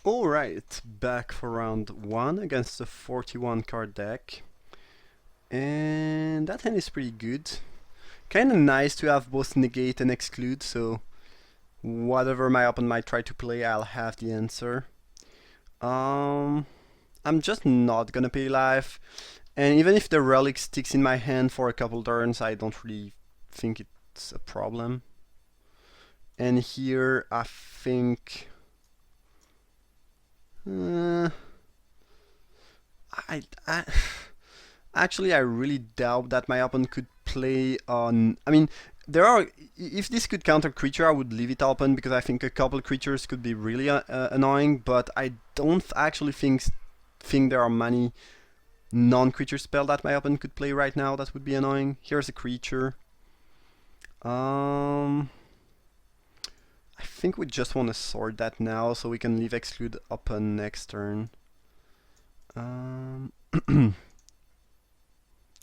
Alright, back for round 1 against a 41 card deck. And that hand is pretty good. Kinda nice to have both negate and exclude, so whatever my opponent might try to play, I'll have the answer. I'm just not gonna pay life. And even if the relic sticks in my hand for a couple turns, I don't really think it's a problem. And here, I think... I actually, I really doubt that my opponent could play on... I mean, there are... If this could counter creature, I would leave it open, because I think a couple creatures could be really annoying, but I don't actually think there are many non-creature spell that my opponent could play right now that would be annoying. Here's a creature. I think we just want to sort that now, so we can leave exclude open next turn. Oh,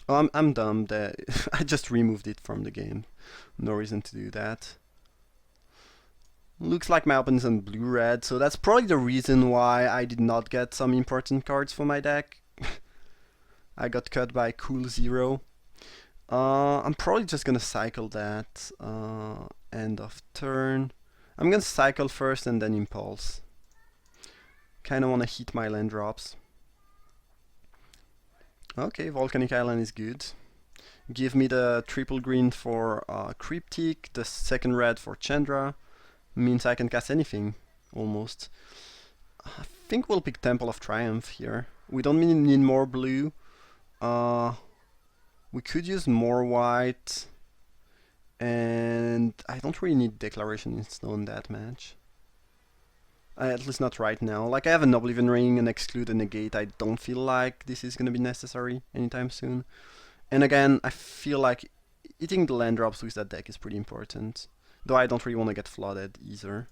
I'm dumb. I just removed it from the game. No reason to do that. Looks like my opponent's on blue-red, so that's probably the reason why I did not get some important cards for my deck. I got cut by Cool Zero. I'm probably just gonna cycle that. End of turn. I'm gonna cycle first and then impulse. Kinda wanna hit my land drops. Okay, Volcanic Island is good. Give me the triple green for Cryptic, the second red for Chandra. Means I can cast anything, almost. I think we'll pick Temple of Triumph here. We don't need more blue. We could use more white. And I don't really need Declaration in Stone that match. At least not right now. Like, I have an Oblivion Ring and Exclude and Negate. I don't feel like this is gonna be necessary anytime soon. And again, I feel like eating the land drops with that deck is pretty important. Though I don't really want to get flooded either.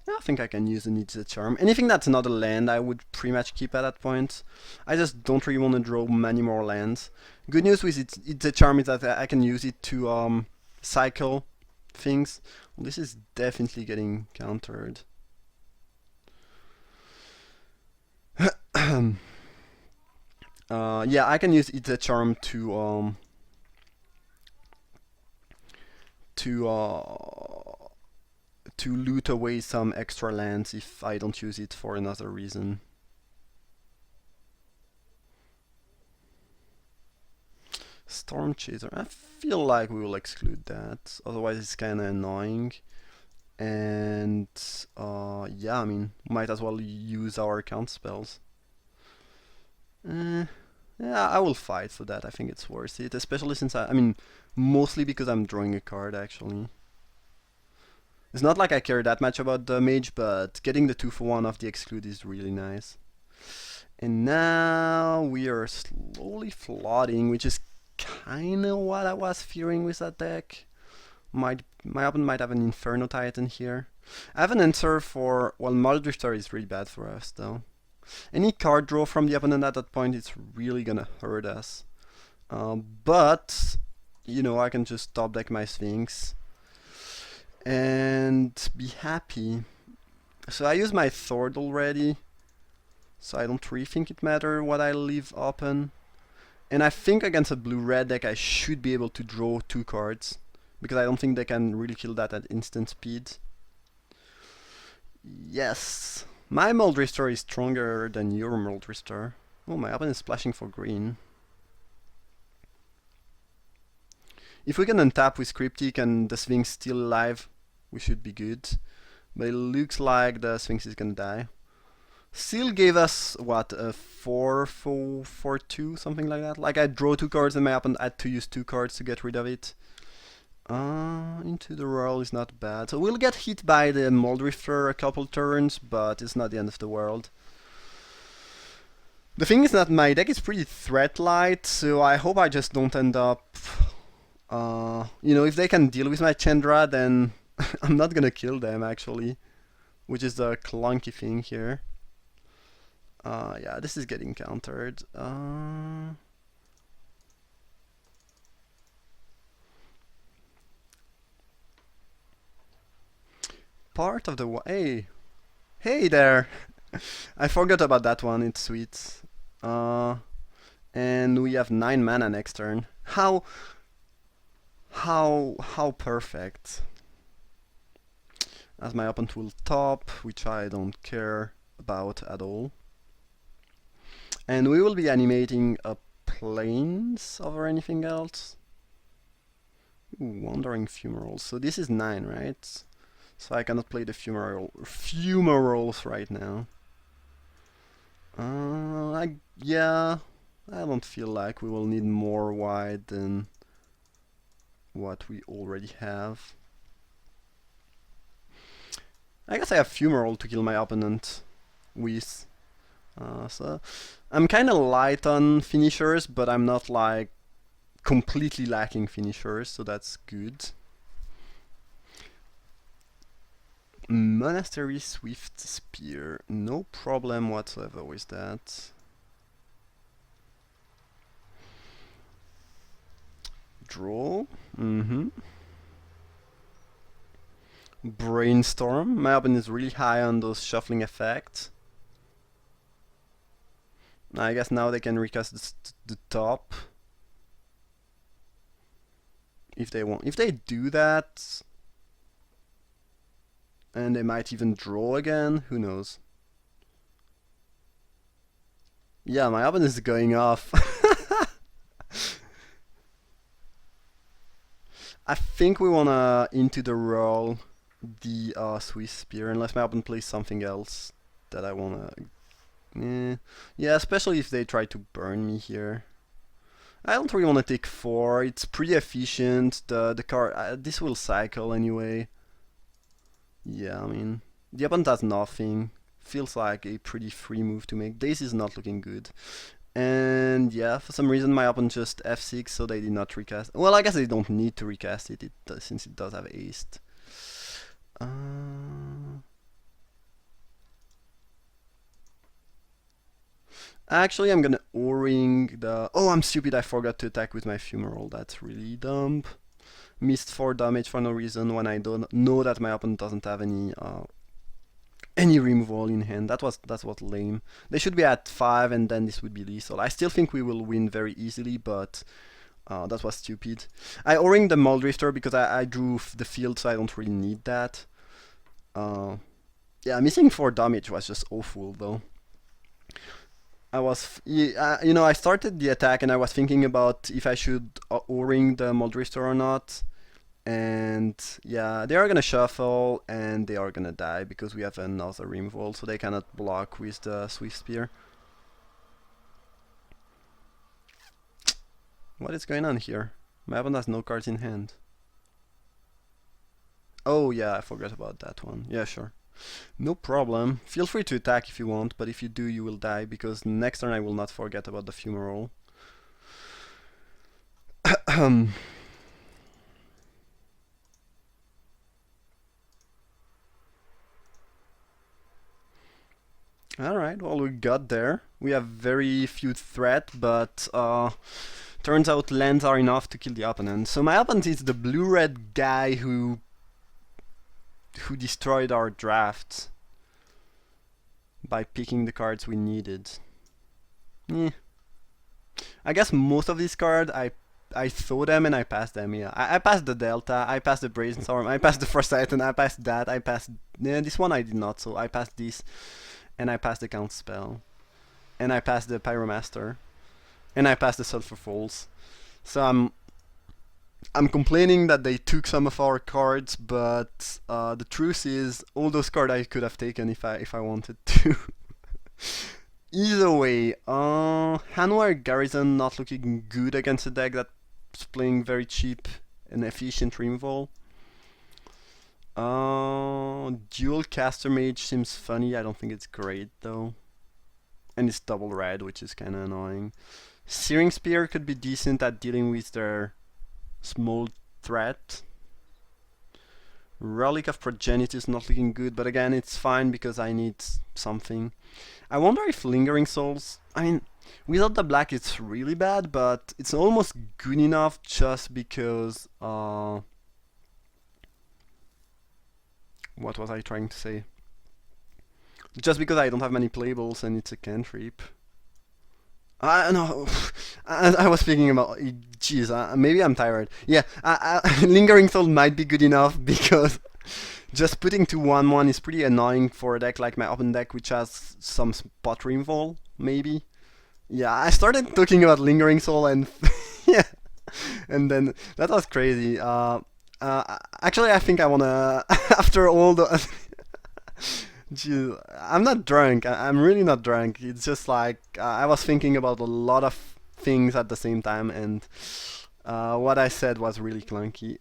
I think I can use an It's a Charm. Anything that's not a land, I would pretty much keep at that point. I just don't really want to draw many more lands. Good news with It's a Charm is that I can use it to cycle things. Well, this is definitely getting countered. Yeah, I can use It's a Charm to loot away some extra lands if I don't use it for another reason. Storm Chaser. I feel like we will exclude that. Otherwise, it's kind of annoying. And yeah, I mean, might as well use our count spells. Yeah, I will fight for that. I think it's worth it, especially since I mean, mostly because I'm drawing a card actually. It's not like I care that much about the mage, but getting the 2-for-1 off the exclude is really nice. And now we are slowly flooding, which is kinda what I was fearing with that deck. My opponent might have an Inferno Titan here. I have an answer for... well, Muldrifter is really bad for us, though. Any card draw from the opponent at that point is really gonna hurt us. But, you know, I can just top deck my Sphinx and be happy. So I use my Thord already, so I don't really think it matters what I leave open. And I think against a blue-red deck I should be able to draw 2 cards, because I don't think they can really kill that at instant speed. Yes! My Muldrifter is stronger than your Muldrifter. Oh, my opponent is splashing for green. If we can untap with Cryptic and the Sphinx still alive, we should be good. But it looks like the Sphinx is gonna die. Still gave us, what, a 4-4-2, something like that? Like I draw 2 cards and my opponent had to use 2 cards to get rid of it. Into the Whirl is not bad. So we'll get hit by the Muldrifter a couple turns, but it's not the end of the world. The thing is that my deck is pretty threat light, so I hope I just don't end up... you know, if they can deal with my Chandra, then I'm not gonna kill them, actually. Which is the clunky thing here. Yeah, this is getting countered. Part of the... hey! Hey there! I forgot about that one, it's sweet. And we have 9 mana next turn. How perfect. As my opponent will top, which I don't care about at all. And we will be animating a planes over anything else. Ooh, Wandering Fumarole. So this is 9, right? So I cannot play the Fumaroles right now. Yeah, I don't feel like we will need more white than what we already have. I guess I have Fumarole to kill my opponent with. So I'm kind of light on finishers, but I'm not like completely lacking finishers, so that's good. Monastery Swift Spear, no problem whatsoever with that. Draw. Brainstorm. My opponent is really high on those shuffling effects. I guess now they can recast the top. If they want. If they do that, and they might even draw again, who knows. Yeah, my opponent is going off. I think we wanna into the roll the Swiss Spear, unless my opponent plays something else that I wanna. Yeah, especially if they try to burn me here. I don't really want to take 4. It's pretty efficient. The card this will cycle anyway. Yeah, I mean the opponent has nothing. Feels like a pretty free move to make. This is not looking good. And yeah, for some reason my opponent just f6, so they did not recast. Well, I guess they don't need to recast it, since it does have aced. Actually, I'm gonna O-ring the... Oh, I'm stupid, I forgot to attack with my Fumarole. That's really dumb. Missed 4 damage for no reason when I don't know that my opponent doesn't have any removal in hand. That's what lame. They should be at 5 and then this would be lethal. I still think we will win very easily, but that was stupid. I O-ring the Muldrifter because I drew the field, so I don't really need that. Yeah, missing 4 damage was just awful though. I started the attack and I was thinking about if I should O-ring the Muldrifter or not. And yeah, they are gonna shuffle and they are gonna die because we have another removal, so they cannot block with the Swift Spear. What is going on here? My opponent has no cards in hand. Oh yeah, I forgot about that one. Yeah, sure. No problem. Feel free to attack if you want, but if you do, you will die, because next turn I will not forget about the Fumarole. Alright, well, we got there. We have very few threat, but turns out lands are enough to kill the opponent. So my opponent is the blue-red guy who destroyed our draft by picking the cards we needed. I guess most of these cards I throw them and I pass them. Yeah, I passed the Delta, I passed the Brainstorm, I passed the Frost Titan, I passed that, I passed. Yeah, this one I did not. So I passed this, and I passed the Count Spell, and I passed the Pyromaster, and I passed the Sulphur Falls. So I'm complaining that they took some of our cards, but the truth is, all those cards I could have taken if I wanted to. Either way, Hanwha Garrison not looking good against a deck that's playing very cheap and efficient removal. Dual Caster Mage seems funny. I don't think it's great though. And it's double red, which is kinda annoying. Searing Spear could be decent at dealing with their small threat. Relic of Progenitus is not looking good, but again, it's fine because I need something. I wonder if Lingering Souls... I mean, without the black it's really bad, but it's almost good enough just because... what was I trying to say? Just because I don't have many playables and it's a cantrip. I no, I was thinking about. Jeez, maybe I'm tired. Yeah, Lingering Soul might be good enough because just putting to 1/1 is pretty annoying for a deck like my open deck, which has some spot removal, maybe. Yeah, I started talking about Lingering Soul and yeah, and then that was crazy. Actually, I think I wanna after all the. Jeez, I'm not drunk. I'm really not drunk. It's just like I was thinking about a lot of things at the same time, and what I said was really clunky.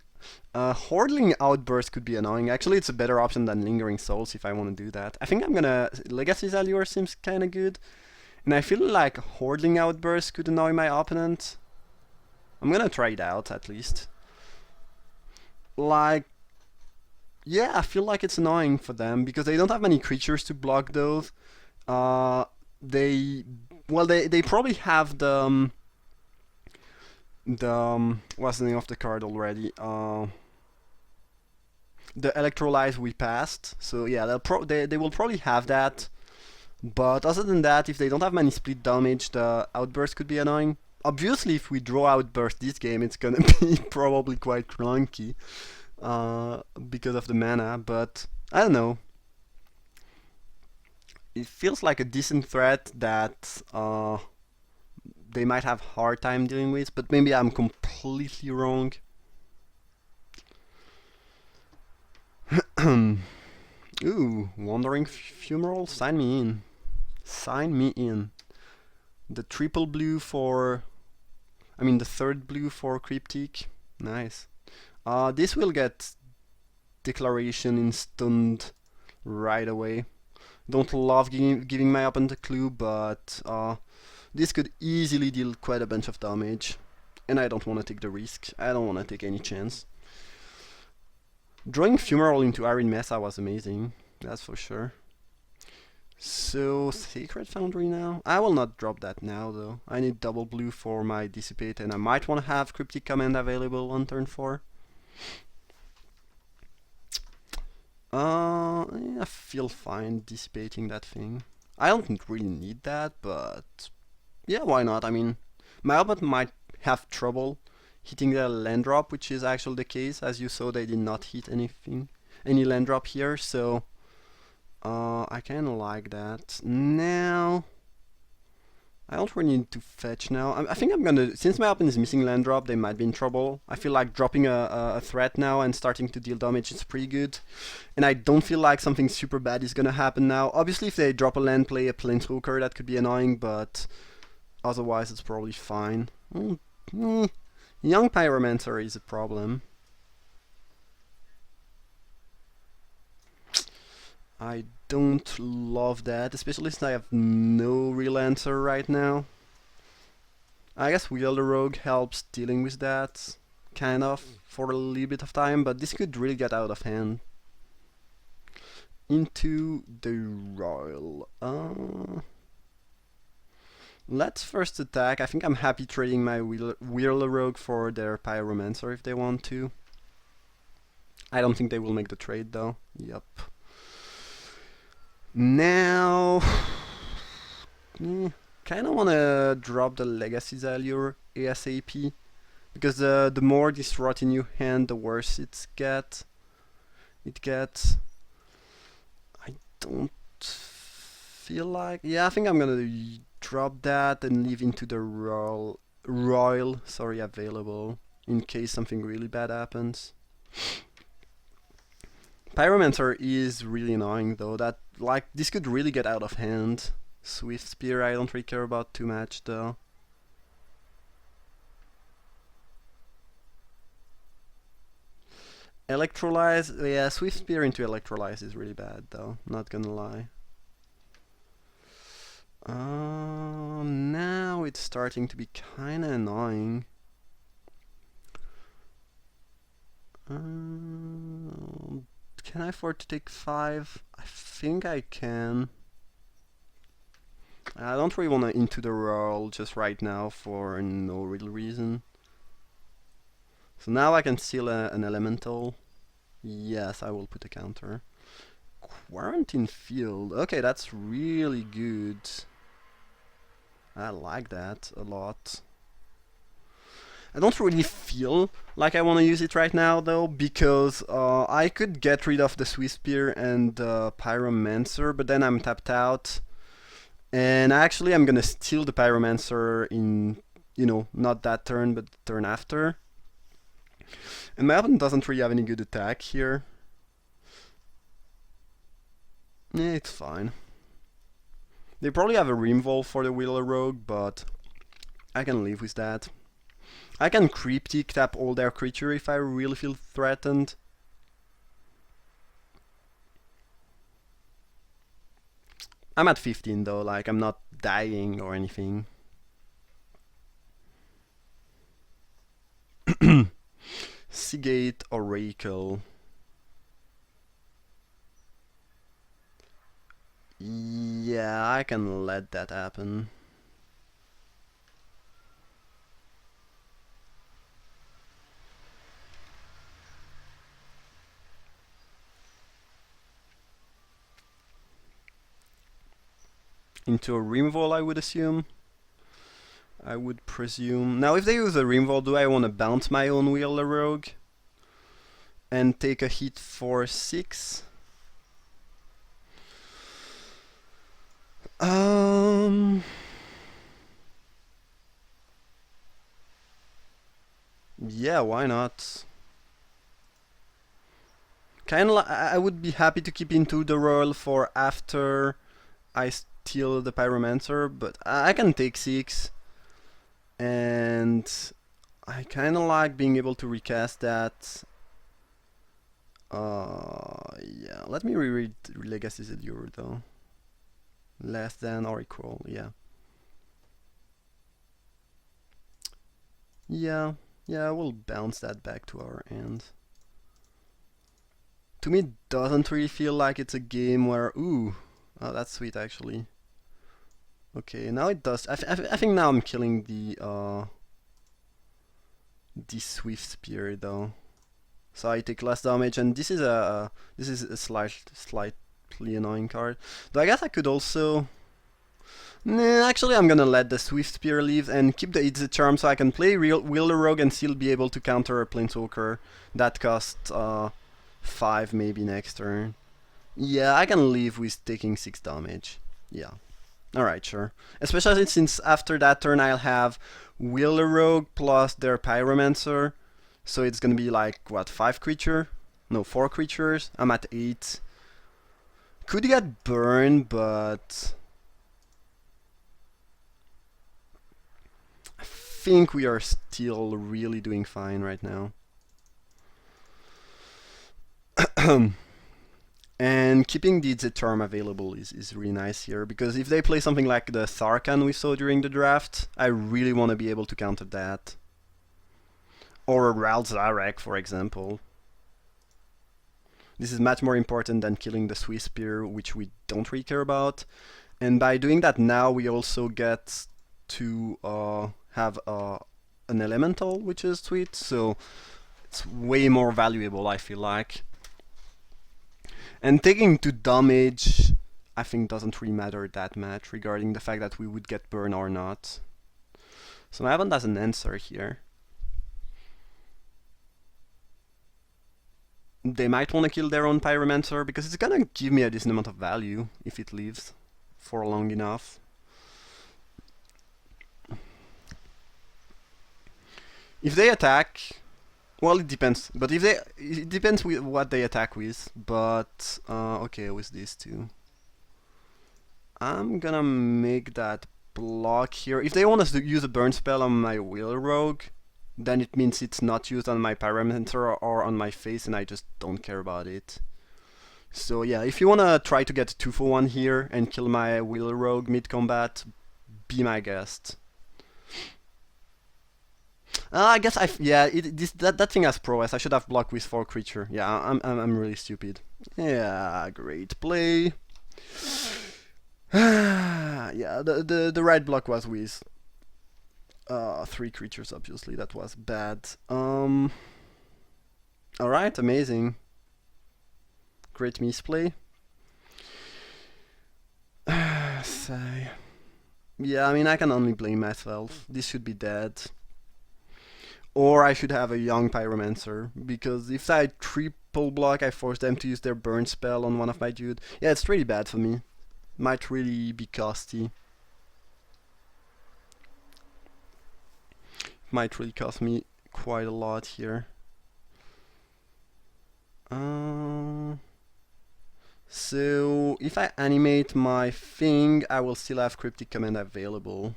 Hordling Outburst could be annoying. Actually, it's a better option than Lingering Souls if I want to do that. I think I'm gonna. Legacy's Allure seems kinda good. And I feel like Hordling Outburst could annoy my opponent. I'm gonna try it out at least. Like, yeah, I feel like it's annoying for them because they don't have many creatures to block those. Uh, they, well, they probably have what's the name of the card already? The Electrolyze we passed. So yeah, they will probably have that. But other than that, if they don't have many split damage, the Outburst could be annoying. Obviously, if we draw Outburst this game, it's gonna be probably quite clunky because of the mana, but I don't know. It feels like a decent threat that they might have hard time dealing with, but maybe I'm completely wrong. Ooh, Wandering Fumarole, sign me in. Sign me in. The triple blue for... I mean the third blue for Cryptic. Nice. This will get Declaration instant right away. Don't love giving my opponent a clue, but this could easily deal quite a bunch of damage. And I don't want to take the risk. I don't want to take any chance. Drawing Fumarole into Iron Mesa was amazing. That's for sure. So, Sacred Foundry now? I will not drop that now though. I need double blue for my Dissipate and I might want to have Cryptic Command available on turn 4. Yeah, I feel fine dissipating that thing. I don't really need that, but yeah, why not? I mean, my opponent might have trouble hitting their land drop, which is actually the case. As you saw, they did not hit any land drop here, so I kind of like that. Now, I don't really need to fetch now. I think I'm gonna, since my opponent is missing land drop, they might be in trouble. I feel like dropping a threat now and starting to deal damage is pretty good. And I don't feel like something super bad is gonna happen now. Obviously, if they drop a land, play a Planeswalker, that could be annoying, but otherwise it's probably fine. Young Pyromancer is a problem. I don't love that, especially since I have no real answer right now. I guess Wielder Rogue helps dealing with that, kind of, for a little bit of time, but this could really get out of hand. Into the Royal. Let's first attack. I think I'm happy trading my Wielder Rogue for their Pyromancer if they want to. I don't think they will make the trade though. Yep. Now, kind of want to drop the Legacy's Allure ASAP, because the more this rot in your hand, the worse it gets. I don't feel like... Yeah, I think I'm gonna drop that and leave into the Royal, sorry, available, in case something really bad happens. Pyromancer is really annoying though, that, like, this could really get out of hand. Swift Spear I don't really care about too much though. Electrolyze, yeah, Swift Spear into Electrolyze is really bad though, not gonna lie. Now it's starting to be kinda annoying. Can I afford to take 5? I think I can. I don't really want to into the roll just right now for no real reason. So now I can steal an elemental. Yes, I will put a counter. Quarantine field. Okay, that's really good. I like that a lot. I don't really feel like I want to use it right now though, because I could get rid of the Swiss Spear and the Pyromancer, but then I'm tapped out. And actually I'm gonna steal the Pyromancer in, not that turn, but the turn after. And my opponent doesn't really have any good attack here. Yeah, it's fine. They probably have a Rimvolve for the Wheeler Rogue, but I can live with that. I can Cryptic tap all their creature if I really feel threatened. I'm at 15 though, like I'm not dying or anything. Seagate Oracle. Yeah, I can let that happen. Into a Rimvol, I would assume. I would presume. Now, if they use a Rimvol, do I want to bounce my own Wheeler Rogue? And take a hit for 6? Yeah, why not? Kinda I would be happy to keep into the roll for after I steal the Pyromancer, but I can take 6. And I kinda like being able to recast that. Yeah, let me reread Legacy Zedure though. Less than or equal, yeah. Yeah, we'll bounce that back to our end. To me, it doesn't really feel like it's a game where, ooh, oh, that's sweet actually. Okay, now it does. I think now I'm killing the Swift Spear though. So I take less damage, and this is a slightly annoying card. Though I guess I could also. Nah, actually, I'm gonna let the Swift Spear leave and keep the It's a Charm so I can play Wheeler Rogue and still be able to counter a Planeswalker that costs 5 maybe next turn. Yeah, I can live with taking 6 damage. Yeah. Alright, sure. Especially since after that turn I'll have Wheeler Rogue plus their Pyromancer. So it's gonna be like, what, 5 creature? No, 4 creatures. I'm at 8. Could get burned, but I think we are still really doing fine right now. And keeping the Zetorm available is really nice here, because if they play something like the Tharkan we saw during the draft, I really want to be able to counter that. Or a Ral Zarek, for example. This is much more important than killing the Swiss Spear, which we don't really care about. And by doing that now, we also get to have an Elemental, which is sweet, so it's way more valuable, I feel like. And taking 2 damage, I think doesn't really matter that much regarding the fact that we would get burned or not. So my opponent has an answer here. They might want to kill their own Pyromancer because it's gonna give me a decent amount of value if it lives for long enough. If they attack, well, it depends. But if it depends with what they attack with. But okay, with these two, I'm gonna make that block here. If they want us to use a burn spell on my Wheeler Rogue, then it means it's not used on my Pyromancer or on my face, and I just don't care about it. So yeah, if you wanna try to get 2 for 1 here and kill my Wheeler Rogue mid-combat, be my guest. I guess that thing has prowess. I should have blocked with 4 creature. Yeah, I'm really stupid. Yeah, great play. Yeah, the right block was with 3 creatures. Obviously, that was bad. All right, amazing. Great misplay. say? Yeah, I mean, I can only blame myself. This should be dead. Or I should have a young Pyromancer, because if I triple block, I force them to use their burn spell on one of my dude. Yeah, it's really bad for me. Might really be costly. Might really cost me quite a lot here. So if I animate my thing, I will still have Cryptic Command available.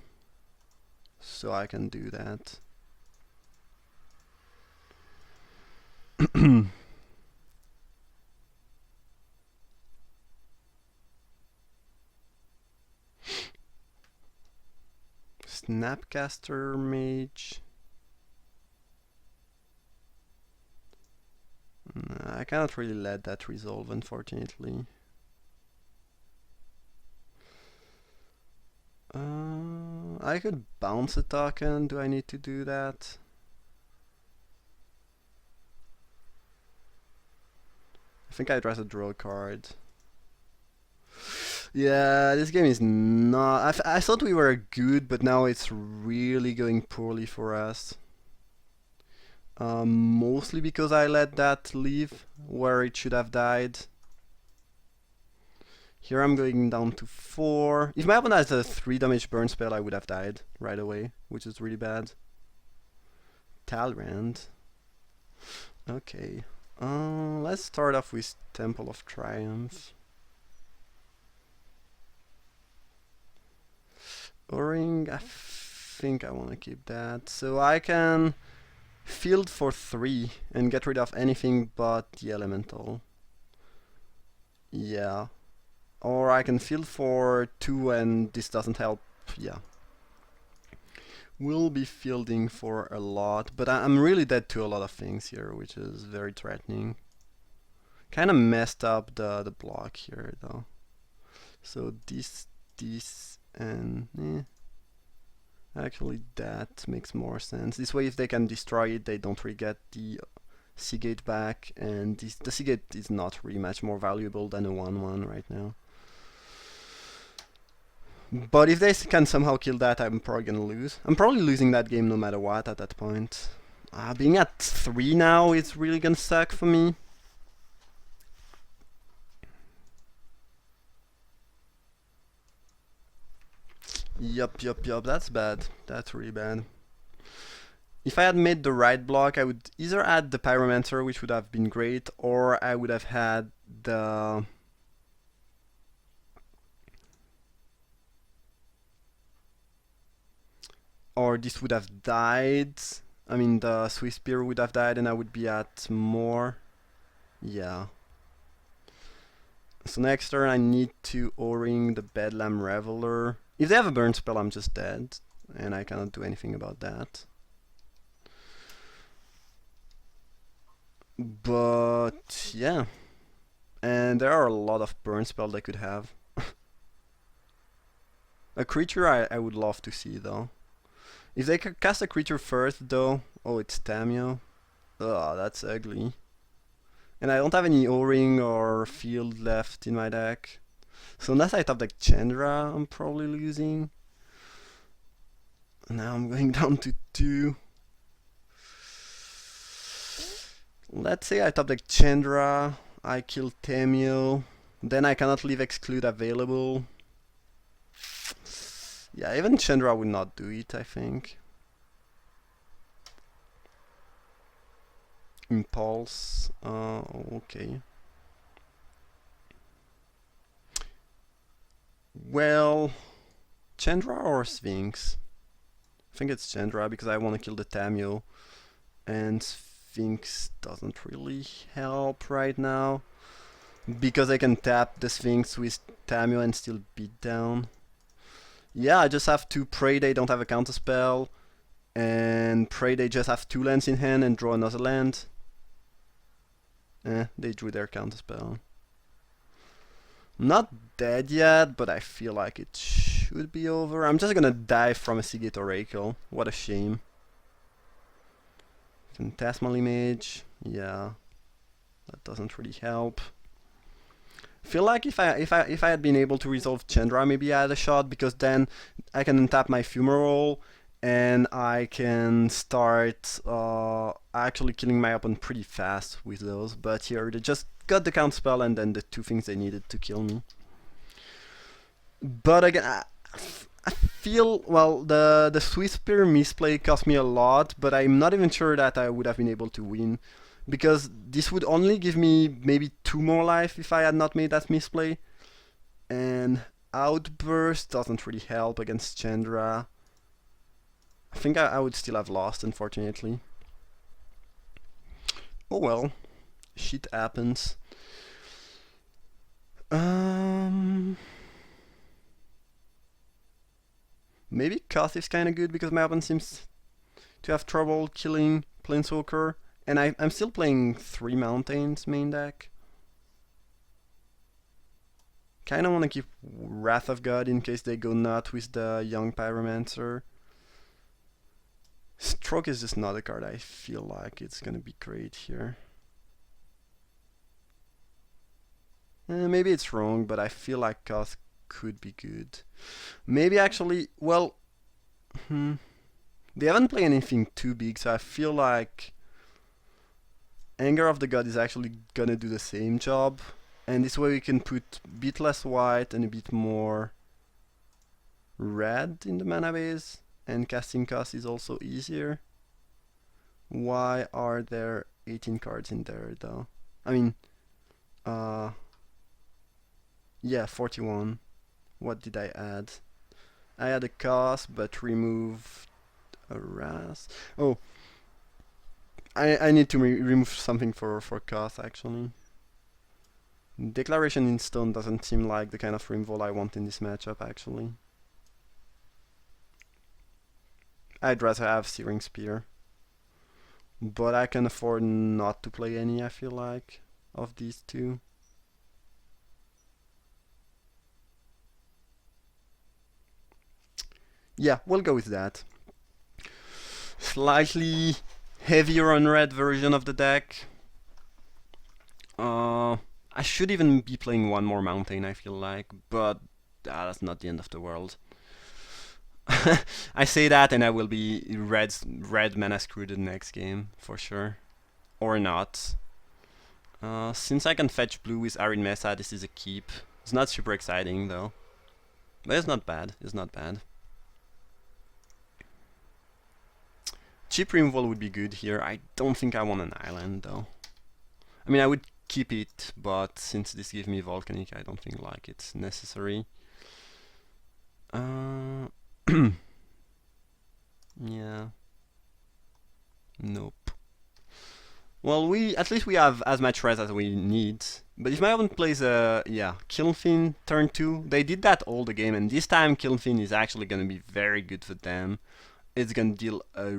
So I can do that. Snapcaster Mage. I cannot really let that resolve, unfortunately. I could bounce a token. Do I need to do that? I think I'd rather draw a card. Yeah, this game is not... I thought we were good, but now it's really going poorly for us. Mostly because I let that leave where it should have died. Here I'm going down to 4. If my opponent has a 3 damage burn spell, I would have died right away, which is really bad. Talrand. Okay. Let's start off with Temple of Triumph. O-Ring, I think I want to keep that. So I can field for 3 and get rid of anything but the Elemental. Yeah. Or I can field for 2 and this doesn't help. Yeah. We'll be fielding for a lot, but I'm really dead to a lot of things here, which is very threatening. Kinda messed up the block here though. So this, and actually that makes more sense. This way if they can destroy it, they don't really get the Seagate back, and the Seagate is not really much more valuable than a 1/1 right now. But if they can somehow kill that, I'm probably gonna lose. I'm probably losing that game no matter what at that point. Being at 3 now is really gonna suck for me. Yup, that's bad. That's really bad. If I had made the right block, I would either add the Pyromancer, which would have been great, or I would have had the... Or this would have died. I mean, the Swiss Spear would have died and I would be at more. Yeah. So next turn I need to O-Ring the Bedlam Reveler. If they have a burn spell, I'm just dead. And I cannot do anything about that. But, yeah. And there are a lot of burn spells they could have. A creature I would love to see, though. If they could cast a creature first, though... Oh, it's Tamio. Ugh, that's ugly. And I don't have any O-Ring or field left in my deck. So unless I top deck Chandra, I'm probably losing. Now I'm going down to 2. Let's say I top deck Chandra, I kill Tamio, then I cannot leave Exclude available. Yeah, even Chandra would not do it, I think. Impulse, okay. Well, Chandra or Sphinx? I think it's Chandra because I want to kill the Tamio, and Sphinx doesn't really help right now because I can tap the Sphinx with Tamio and still beat down. Yeah, I just have to pray they don't have a counterspell, and pray they just have 2 lands in hand and draw another land. They drew their counterspell. I'm not dead yet, but I feel like it should be over. I'm just gonna die from a Seagate Oracle. What a shame. Phantasmal Image. Yeah. That doesn't really help. Feel like if I had been able to resolve Chandra, maybe I had a shot because then I can untap my Fumarole and I can start actually killing my opponent pretty fast with those. But here they just got the count spell and then the two things they needed to kill me. But again, I feel well the Swiss Spear misplay cost me a lot, but I'm not even sure that I would have been able to win. Because this would only give me maybe 2 more life if I had not made that misplay. And Outburst doesn't really help against Chandra. I think I would still have lost, unfortunately. Oh well, shit happens. Maybe Koth is kinda good because my opponent seems to have trouble killing Planeswalker. And I'm still playing 3 Mountains main deck. Kinda wanna keep Wrath of God in case they go nut with the Young Pyromancer. Stroke is just not a card I feel like it's gonna be great here. Maybe it's wrong, but I feel like Koth could be good. Maybe actually, well, they haven't played anything too big, so I feel like Anger of the God is actually gonna do the same job. And this way we can put a bit less white and a bit more red in the mana base. And casting cost is also easier. Why are there 18 cards in there though? I mean, yeah, 41. What did I add? I had a cost but removed a Ras. Oh, I need to remove something for cost actually. Declaration in Stone doesn't seem like the kind of removal I want in this matchup actually. I'd rather have Searing Spear. But I can afford not to play any, I feel like, of these two. Yeah, we'll go with that. Slightly heavier on red version of the deck. I should even be playing one more Mountain, I feel like, but that's not the end of the world. I say that and I will be red mana screwed the next game, for sure. Or not. Since I can fetch blue with Arid Mesa, this is a keep. It's not super exciting though. But it's not bad, it's not bad. Cheap removal would be good here. I don't think I want an island though. I mean, I would keep it, but since this gives me Volcanic, I don't think like it's necessary. Yeah. Nope. Well, at least we have as much res as we need. But if my opponent plays Kilnfin turn 2, they did that all the game, and this time Kilnfin is actually gonna be very good for them. It's gonna deal a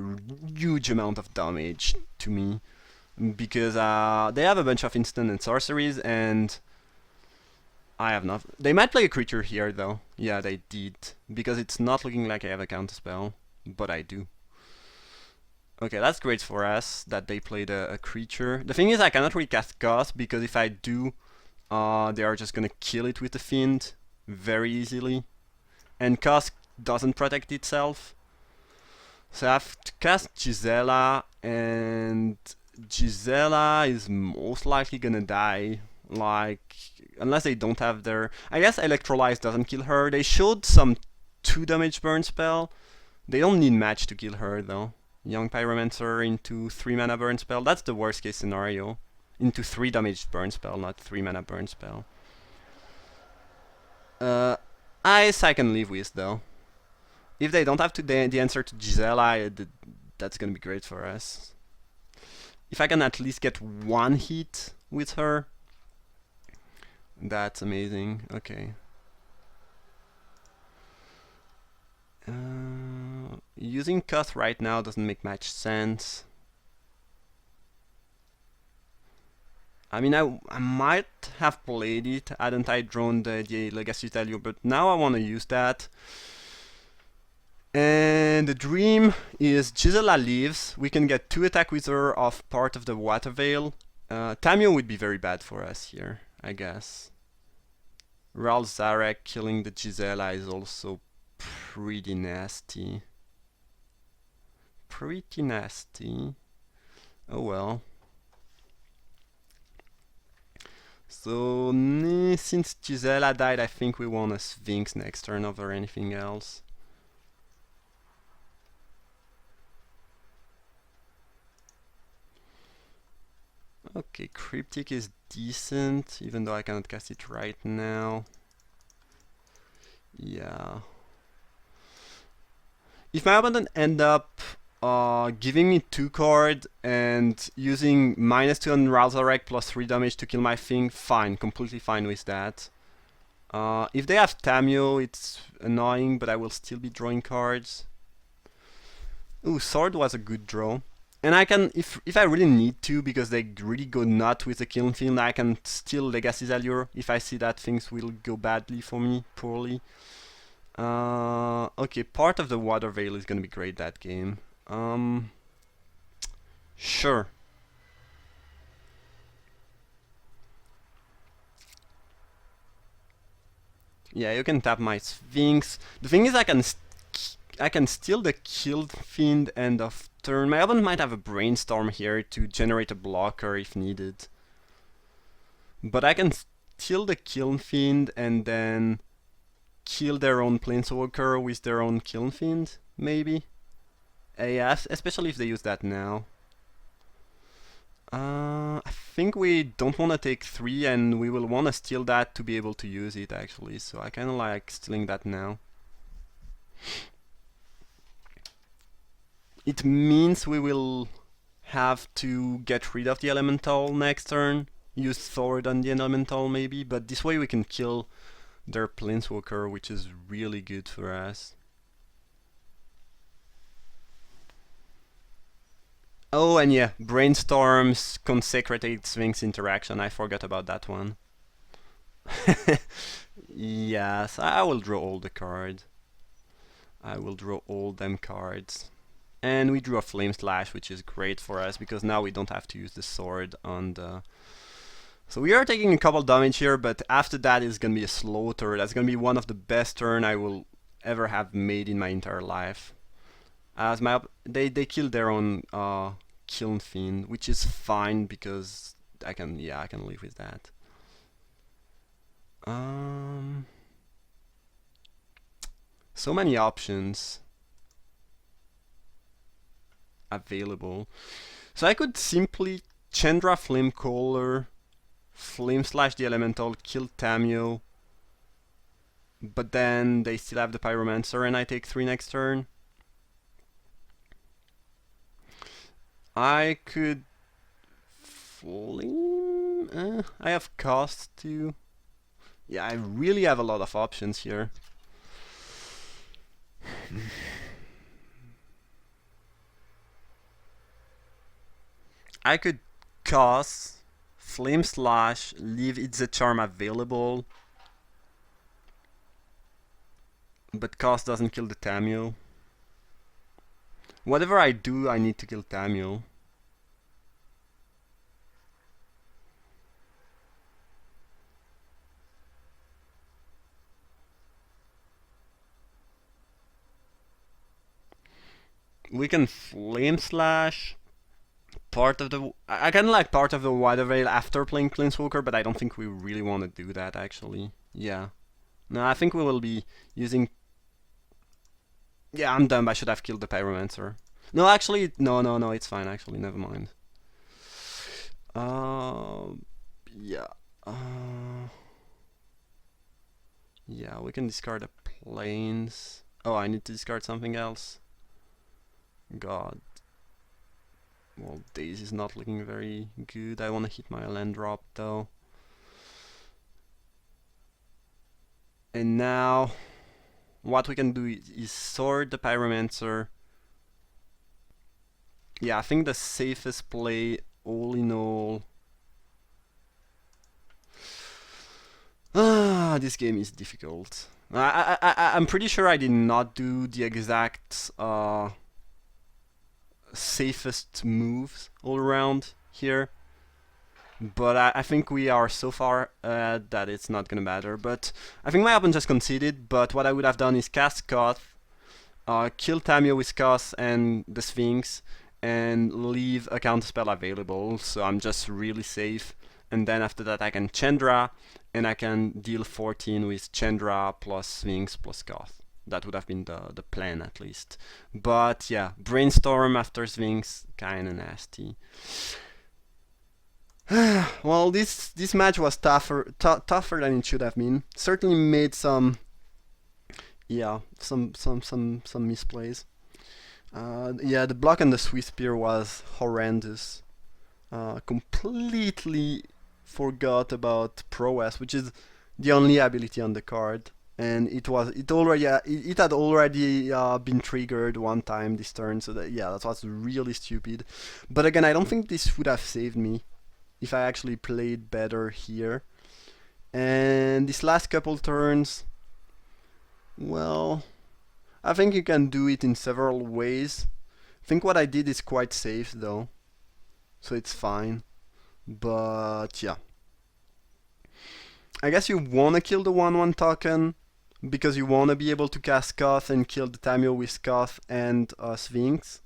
huge amount of damage to me. Because they have a bunch of instant and sorceries, and I have not. They might play a creature here, though. Yeah, they did. Because it's not looking like I have a counterspell, but I do. Okay, that's great for us, that they played a creature. The thing is, I cannot really cast Goth, because if I do, they are just gonna kill it with the Fiend very easily. And Goth doesn't protect itself. So I have to cast Gisela, and Gisela is most likely gonna die, like, unless they don't have their... I guess Electrolyze doesn't kill her. They showed some 2 damage burn spell. They don't need match to kill her though. Young Pyromancer into 3 mana burn spell. That's the worst case scenario. Into 3 damage burn spell, not 3 mana burn spell. Ice I can live with though. If they don't have the answer to Gisela, that's gonna be great for us. If I can at least get 1 hit with her, that's amazing. Okay. Using Cuth right now doesn't make much sense. I mean, I might have played it, hadn't I drawn the Legacy Talio, but now I want to use that. And the dream is Gisela leaves. We can get 2 attack with her off part of the Water Veil. Tamio would be very bad for us here, I guess. Ral Zarek killing the Gisela is also pretty nasty. Pretty nasty. Oh well. So, since Gisela died, I think we want a Sphinx next turn over anything else. Okay, Cryptic is decent, even though I cannot cast it right now. Yeah. If my opponent end up giving me 2 cards and using -2 on Razorek plus 3 damage to kill my thing, fine, completely fine with that. If they have Tamio, it's annoying, but I will still be drawing cards. Ooh, Sword was a good draw. And I can, if I really need to, because they really go nuts with the Kiln Field, I can still Legacy's Allure if I see that things will go badly for me, poorly. Okay, part of the Water Veil is gonna be great that game. Sure. Yeah, you can tap my Sphinx. The thing is, I can steal the Killed Fiend end of turn. My opponent might have a Brainstorm here to generate a blocker if needed. But I can steal the Kiln Fiend and then kill their own Planeswalker with their own Kiln Fiend, maybe? Yeah, especially if they use that now. I think we don't want to take 3 and we will want to steal that to be able to use it actually, so I kinda like stealing that now. It means we will have to get rid of the Elemental next turn, use Sword on the Elemental maybe, but this way we can kill their Planeswalker, which is really good for us. Oh, and yeah, Brainstorm's Consecrated Sphinx interaction, I forgot about that one. Yes, I will draw all the cards. I will draw all them cards. And we drew a Flame Slash, which is great for us, because now we don't have to use the sword on the... So we are taking a couple damage here, but after that is gonna be a slow turn. That's gonna be one of the best turn I will ever have made in my entire life. As they killed their own Kiln Fiend, which is fine because I can live with that. So many options available. So I could simply Chandra Flamecaller, Flame Slash the Elemental, kill Tamio, but then they still have the Pyromancer and I take 3 next turn. I could Flame... I have cost too. Yeah, I really have a lot of options here. I could cast Flame Slash, leave It's a Charm available, but cost doesn't kill the Tamio. Whatever I do, I need to kill Tamio. We can Flame Slash. Part of the... I kind of like part of the Water Veil after playing Planeswalker, but I don't think we really want to do that, actually. Yeah. No, I think we will be using... Yeah, I'm dumb. I should have killed the Pyromancer. No, actually, no, it's fine, actually. Never mind. Yeah. Yeah, we can discard the planes. Oh, I need to discard something else. God. Well, Daisy is not looking very good. I want to hit my land drop though. And now, what we can do is sword the Pyromancer. Yeah, I think the safest play, all in all... this game is difficult. I'm pretty sure I did not do the exact safest moves all around here. But I think we are so far that it's not gonna matter. But I think my opponent just conceded. But what I would have done is cast Koth, kill Tamio with Koth and the Sphinx, and leave a counterspell available. So I'm just really safe. And then after that I can Chandra, and I can deal 14 with Chandra plus Sphinx plus Koth. That would have been the plan at least. But yeah, Brainstorm after Sphinx, kinda nasty. Well, this match was tougher than it should have been. Certainly made some some misplays. Yeah, the block on the Swiss spear was horrendous. Completely forgot about prowess, which is the only ability on the card, and it had already been triggered one time this turn. So that was really stupid. But again, I don't think this would have saved me if I actually played better here. And these last couple turns, well, I think you can do it in several ways. I think what I did is quite safe though, so it's fine. But yeah, I guess you wanna kill the 1/1 token because you wanna be able to cast Koth and kill the Tamio with Koth and Sphinx.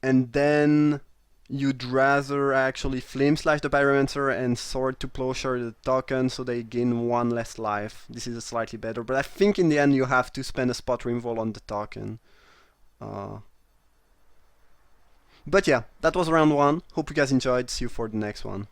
And then you'd rather actually Flame Slash the Pyromancer and Sword to Plowshare the token so they gain 1 less life. This is slightly better, but I think in the end you have to spend a spot removal on the token. But yeah, that was round 1. Hope you guys enjoyed. See you for the next one.